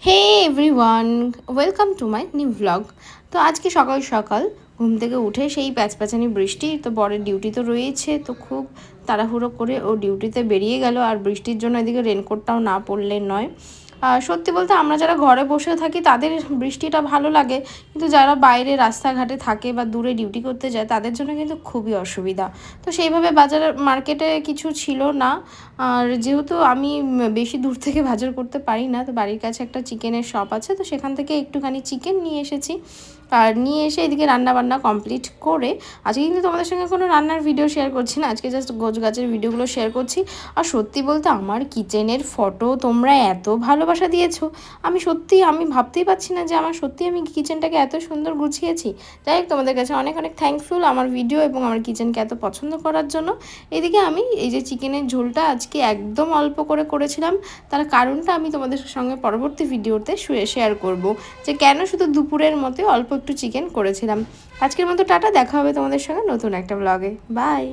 Hey everyone, welcome to my new vlog. তো আজকে সকাল সকাল ঘুম থেকে উঠে সেই প্যাচপ্যাচানি বৃষ্টি, তো বরের ডিউটি তো রয়েছে, তো খুব তাড়াহুড়ো করে ও ডিউটিতে বেরিয়ে গেল। আর বৃষ্টির জন্য এদিকে রেনকোটটাও না পরলে নয়। সত্যি বলতে আমরা যারা ঘরে বসে থাকি তাদের বৃষ্টিটা ভালো লাগে, কিন্তু যারা বাইরে রাস্তাঘাটে থাকে বা দূরে ডিউটি করতে যায় তাদের জন্য কিন্তু খুবই অসুবিধা। তো সেইভাবে বাজার মার্কেটে কিছু ছিল না। আর যেহেতু আমি বেশি দূর থেকে বাজার করতে পারি না, তো বাড়ির কাছে একটা চিকেনের শপ আছে, তো সেখান থেকে একটুখানি চিকেন নিয়ে এসেছি। আর নিয়ে এসে এদিকে রান্নাবান্না কমপ্লিট করে আজকে কিন্তু তোমাদের সঙ্গে কোনো রান্নার ভিডিও শেয়ার করছি না, আজকে জাস্ট গোছ গাছের ভিডিওগুলো শেয়ার করছি। আর সত্যি বলতে আমার কিচেনের ফটো তোমরা এত ভালোবাসা দিয়েছো, আমি ভাবতেই পারছি না যে আমি কিচেনটাকে এত সুন্দর গুছিয়েছি। যাই হোক, তোমাদের কাছে অনেক অনেক থ্যাঙ্কফুল আমার ভিডিও এবং আমার কিচেনকে এত পছন্দ করার জন্য। এদিকে আমি এই যে চিকেনের ঝোলটা আজকে একদম অল্প করে করেছিলাম, তার কারণটা আমি তোমাদের সঙ্গে পরবর্তী ভিডিওতে শেয়ার করব, যে কেন শুধু দুপুরের মতো অল্প একটু চিকেন করেছিলাম। আজকের মতো টাটা, দেখা হবে তোমাদের সঙ্গে নতুন একটা ব্লগে। বাই।